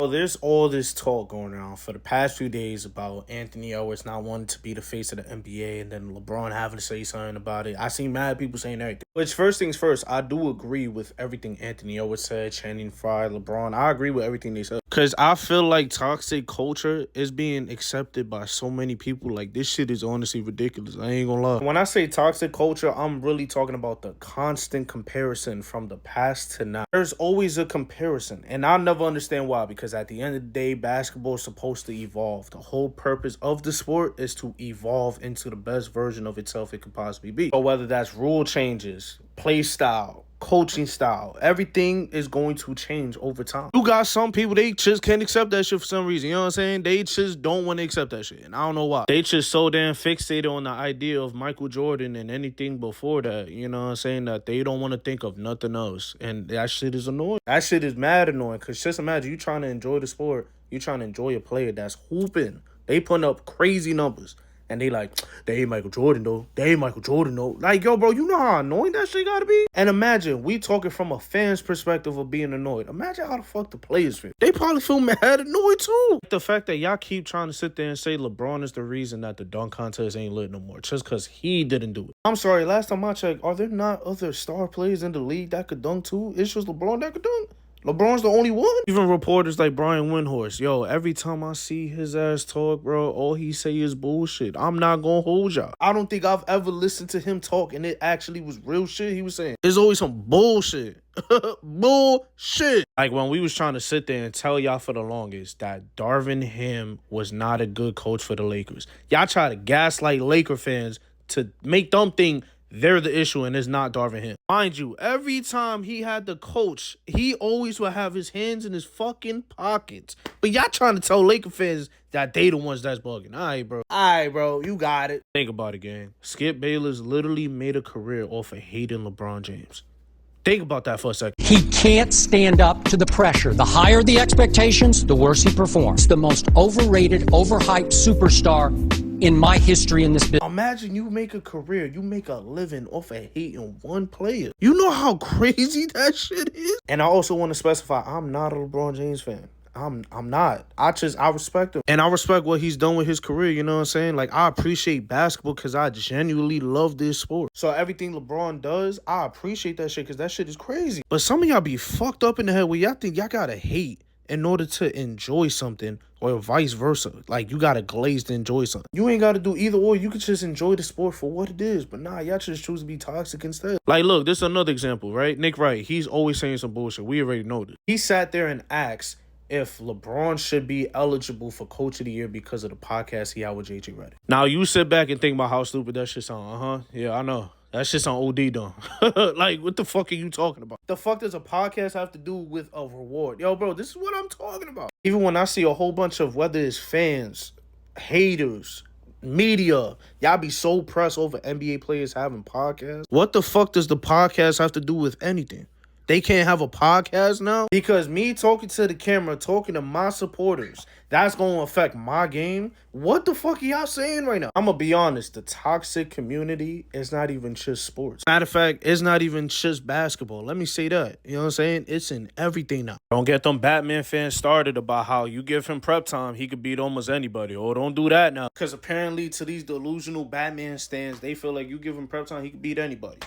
Oh, there's all this talk going around for the past few days about Anthony Edwards not wanting to be the face of the NBA and then LeBron having to say something about it. I seen mad people saying everything. Which, first things first, I do agree with everything Anthony Edwards said, Channing Frye, LeBron. I agree with everything they said. Because I feel like toxic culture is being accepted by so many people. Like, this shit is honestly ridiculous. I ain't gonna lie. When I say toxic culture, I'm really talking about the constant comparison from the past to now. There's always a comparison. And I'll never understand why, because at the end of the day, basketball is supposed to evolve. The whole purpose of the sport is to evolve into the best version of itself it could possibly be. So whether that's rule changes, play style, coaching style, everything is going to change over time. You got some people, they just can't accept that shit for some reason. You know what I'm saying? They just don't want to accept that shit. And I don't know why. They just so damn fixated on the idea of Michael Jordan and anything before that. You know what I'm saying? That they don't want to think of nothing else. And that shit is annoying. That shit is mad annoying. Because just imagine you trying to enjoy the sport. You trying to enjoy a player that's hooping. They putting up crazy numbers. And they like, they ain't Michael Jordan though. They ain't Michael Jordan though. Like, yo, bro, you know how annoying that shit gotta be? And imagine, we talking from a fan's perspective of being annoyed. Imagine how the fuck the players feel. They probably feel mad annoyed too. The fact that y'all keep trying to sit there and say LeBron is the reason that the dunk contest ain't lit no more. Just because he didn't do it. I'm sorry, last time I checked, are there not other star players in the league that could dunk too? It's just LeBron that could dunk. LeBron's the only one. Even reporters like Brian Windhorst, yo, every time I see his ass talk, bro, all he say is bullshit. I'm not gonna hold y'all. I don't think I've ever listened to him talk and it actually was real shit he was saying. There's always some bullshit. Bullshit. Like when we was trying to sit there and tell y'all for the longest that Darvin Ham was not a good coach for the Lakers. Y'all try to gaslight Laker fans to make them think they're the issue and it's not Darvin Ham. Mind you, every time he had the coach, he always would have his hands in his fucking pockets. But y'all trying to tell Laker fans that they the ones that's bugging. All right, bro, you got it. Think about it, gang. Skip Bayless literally made a career off of hating LeBron James. Think about that for a second. He can't stand up to the pressure. The higher the expectations, the worse he performs. The most overrated, overhyped superstar in my history in this business. Imagine you make a career, you make a living off of hating one player. You know how crazy that shit is? And I also want to specify, I'm not a LeBron James fan. I'm not. I respect him. And I respect what he's done with his career, you know what I'm saying? Like, I appreciate basketball because I genuinely love this sport. So everything LeBron does, I appreciate that shit because that shit is crazy. But some of y'all be fucked up in the head where y'all think y'all gotta hate in order to enjoy something, or vice versa. Like, you gotta glaze to enjoy something. You ain't gotta do either or. You could just enjoy the sport for what it is. But nah, y'all just choose to be toxic instead. Like, look, this is another example, right? Nick Wright, he's always saying some bullshit. We already know this. He sat there and asked if LeBron should be eligible for Coach of the Year because of the podcast he had with JJ Redick. Now, you sit back and think about how stupid that shit sound. Yeah, I know. That shit's on OD though. Like, what the fuck are you talking about? The fuck does a podcast have to do with a reward? Yo, bro, this is what I'm talking about. Even when I see a whole bunch of, whether it's fans, haters, media, y'all be so pressed over NBA players having podcasts. What the fuck does the podcast have to do with anything? They can't have a podcast now? Because me talking to the camera, talking to my supporters, that's going to affect my game? What the fuck are y'all saying right now? I'm going to be honest. The toxic community is not even just sports. Matter of fact, it's not even just basketball. Let me say that. You know what I'm saying? It's in everything now. Don't get them Batman fans started about how you give him prep time, he could beat almost anybody. Oh, don't do that now. Because apparently to these delusional Batman stands, they feel like you give him prep time, he could beat anybody.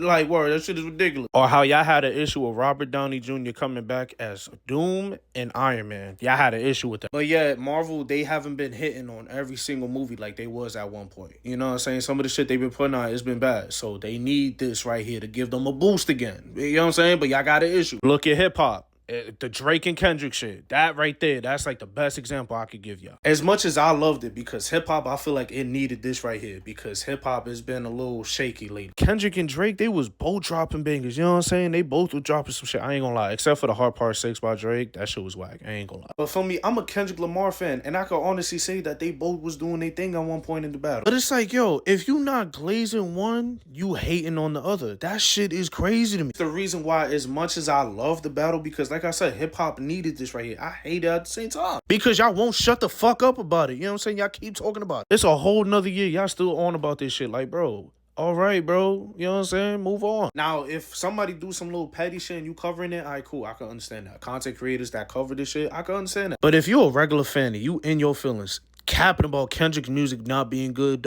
Like, word, that shit is ridiculous. Or how y'all had an issue with Robert Downey Jr. coming back as Doom and Iron Man. Y'all had an issue with that. But yeah, Marvel, they haven't been hitting on every single movie like they was at one point. You know what I'm saying? Some of the shit they've been putting out has been bad. So they need this right here to give them a boost again. You know what I'm saying? But y'all got an issue. Look at hip-hop. The Drake and Kendrick shit, that right there, that's like the best example I could give y'all. As much as I loved it, because hip-hop, I feel like it needed this right here, because hip-hop has been a little shaky lately. Kendrick and Drake, they was both dropping bangers, you know what I'm saying? They both were dropping some shit, I ain't gonna lie, except for the Hard Part 6 by Drake, that shit was whack, I ain't gonna lie. But for me, I'm a Kendrick Lamar fan, and I can honestly say that they both was doing their thing at one point in the battle. But it's like, yo, if you not glazing one, you hating on the other. That shit is crazy to me. It's the reason why, as much as I love the battle, because like I said, hip-hop needed this right here. I hate it at the same time. Because y'all won't shut the fuck up about it. You know what I'm saying? Y'all keep talking about it. It's a whole nother year. Y'all still on about this shit. Like, bro, all right, bro. You know what I'm saying? Move on. Now, if somebody do some little petty shit and you covering it, all right, cool. I can understand that. Content creators that cover this shit, I can understand that. But if you're a regular fan and you in your feelings, capping about Kendrick's music not being good,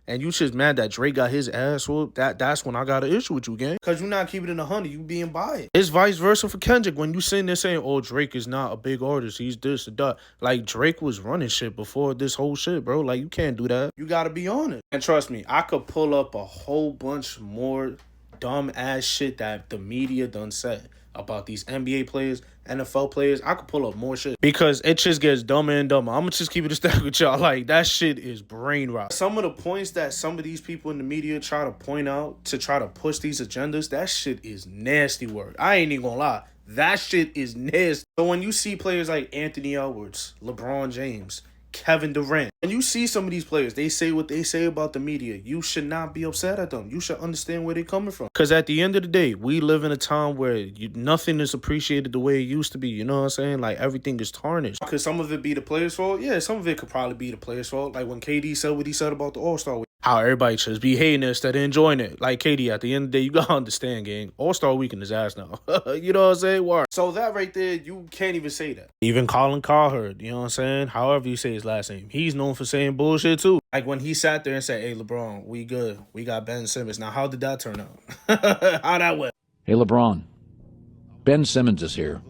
and you just mad that Drake got his ass whooped, that's when I got an issue with you, gang. Cause you not keeping it 100, you being biased. It's vice versa for Kendrick. When you sitting there saying, oh, Drake is not a big artist, he's this and that. Like, Drake was running shit before this whole shit, bro. Like, you can't do that. You gotta be on it. And trust me, I could pull up a whole bunch more dumb ass shit that the media done said about these NBA players, NFL players. I could pull up more shit because it just gets dumber and dumber. I'm gonna just keep it a stack with y'all. Like, that shit is brain rot. Some of the points that some of these people in the media try to point out to try to push these agendas, that shit is nasty word. I ain't even gonna lie. That shit is nasty. So when you see players like Anthony Edwards, LeBron James, Kevin Durant, and you see some of these players, they say what they say about the media, you should not be upset at them. You should understand where they're coming from. Because at the end of the day, we live in a time where nothing is appreciated the way it used to be. You know what I'm saying? Like, everything is tarnished. Could some of it be the players' fault? Yeah, some of it could probably be the players' fault. Like when KD said what he said about the All-Star Week. How everybody just be hating it instead of enjoying it. Like, KD, at the end of the day, you gotta understand, gang. All-Star Weekend is ass now. You know what I'm saying? Word. So that right there, you can't even say that. Even Colin Cowherd, you know what I'm saying? However you say his last name, he's known for saying bullshit too. Like when he sat there and said, hey, LeBron, we good. We got Ben Simmons. Now, how did that turn out? How that went? Hey, LeBron, Ben Simmons is here.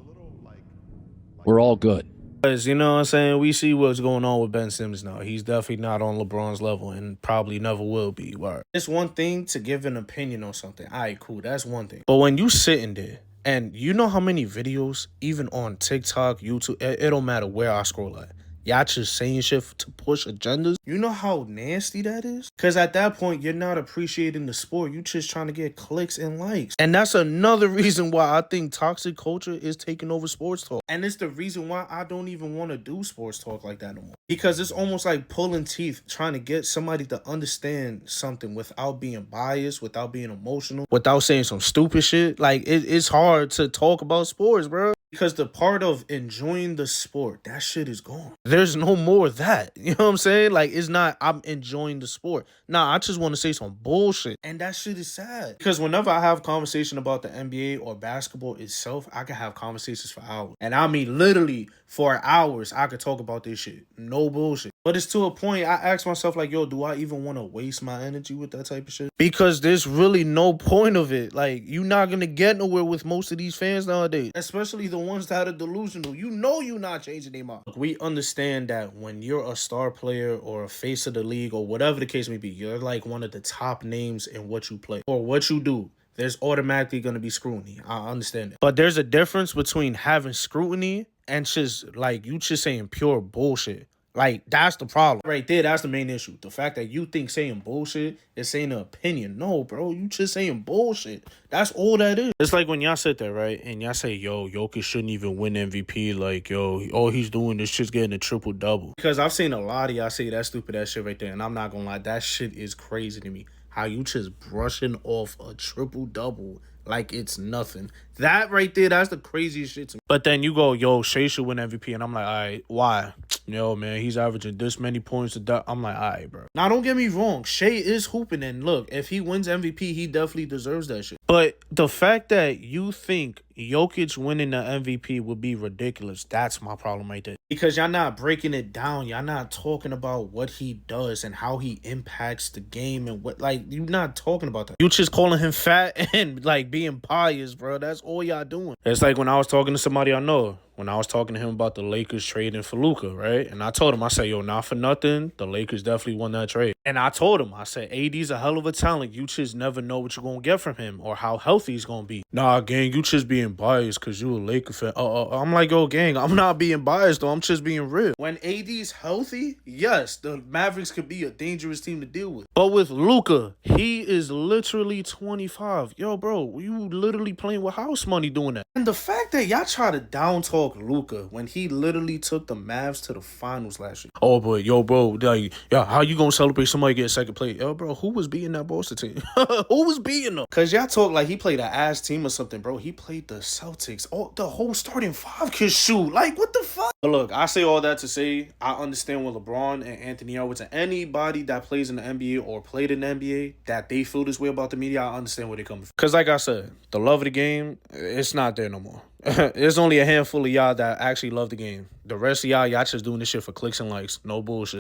We're all good. Because, you know what I'm saying, we see what's going on with Ben Simmons now. He's definitely not on LeBron's level and probably never will be. Word. It's one thing to give an opinion on something. All right, cool. That's one thing. But when you sitting there, and you know how many videos, even on TikTok, YouTube, it don't matter where I scroll at, y'all just saying shit to push agendas. You know how nasty that is? Because at that point, you're not appreciating the sport. You just trying to get clicks and likes. And that's another reason why I think toxic culture is taking over sports talk. And it's the reason why I don't even want to do sports talk like that no more. Because it's almost like pulling teeth, trying to get somebody to understand something without being biased, without being emotional, without saying some stupid shit. Like, it's hard to talk about sports, bro. Because the part of enjoying the sport, that shit is gone. There's no more of that. You know what I'm saying? Like, it's not, I'm enjoying the sport. Nah, I just want to say some bullshit. And that shit is sad. Because whenever I have conversation about the NBA or basketball itself, I can have conversations for hours. And I mean, literally, for hours, I could talk about this shit. No bullshit. But it's to a point, I ask myself, like, yo, do I even want to waste my energy with that type of shit? Because there's really no point of it. Like, you're not going to get nowhere with most of these fans nowadays. Especially the ones that are delusional. You know you're not changing their mind. Look, we understand that when you're a star player or a face of the league or whatever the case may be, you're like one of the top names in what you play or what you do. There's automatically going to be scrutiny. I understand it. But there's a difference between having scrutiny and just, like, you just saying pure bullshit. Like, that's the problem. Right there, that's the main issue. The fact that you think saying bullshit is saying an opinion. No, bro, you just saying bullshit. That's all that is. It's like when y'all sit there, right, and y'all say, yo, Jokic shouldn't even win MVP. Like, yo, all he's doing is just getting a triple-double. Because I've seen a lot of y'all say that stupid ass shit right there, and I'm not gonna lie, that shit is crazy to me. How you just brushing off a triple-double like it's nothing. That right there, that's the craziest shit to me. But then you go, yo, Shea should win MVP. And I'm like, all right, why? Yo, man, he's averaging this many points a day. I'm like, all right, bro. Now, don't get me wrong. Shea is hooping. And look, if he wins MVP, he definitely deserves that shit. But the fact that you think Jokic winning the MVP would be ridiculous, that's my problem right there. Because y'all not breaking it down. Y'all not talking about what he does and how he impacts the game and what, like, you're not talking about that. You just calling him fat and, like, being pious, bro. That's all y'all doing. It's like when I was talking to somebody I know, when I was talking to him about the Lakers trading for Luka, right? And I told him, I said, yo, not for nothing, the Lakers definitely won that trade. And I told him, I said, AD's a hell of a talent. You just never know what you're going to get from him or how healthy he's going to be. Nah, gang, you just being biased because you a Laker fan. I'm like, yo, gang, I'm not being biased, though. I'm just being real. When AD's healthy, yes, the Mavericks could be a dangerous team to deal with. But with Luka, he is literally 25. Yo, bro, you literally playing with house money doing that. And the fact that y'all try to down talk Luka when he literally took the Mavs to the finals last year. Oh, but yo, bro, like, yeah, how you gonna celebrate somebody get second place. Yo, bro, who was beating that Boston team? Who was beating them? Because y'all talk like he played an ass team or something, bro. He played the Celtics. Oh, the whole starting five can shoot. Like, what the fuck? But look, I say all that to say I understand what LeBron and Anthony Edwards and anybody that plays in the NBA or played in the NBA, that they feel this way about the media. I understand where they come from. Because like I said, the love of the game, it's not there no more. There's only a handful of y'all that actually love the game. The rest of y'all just doing this shit for clicks and likes. No bullshit.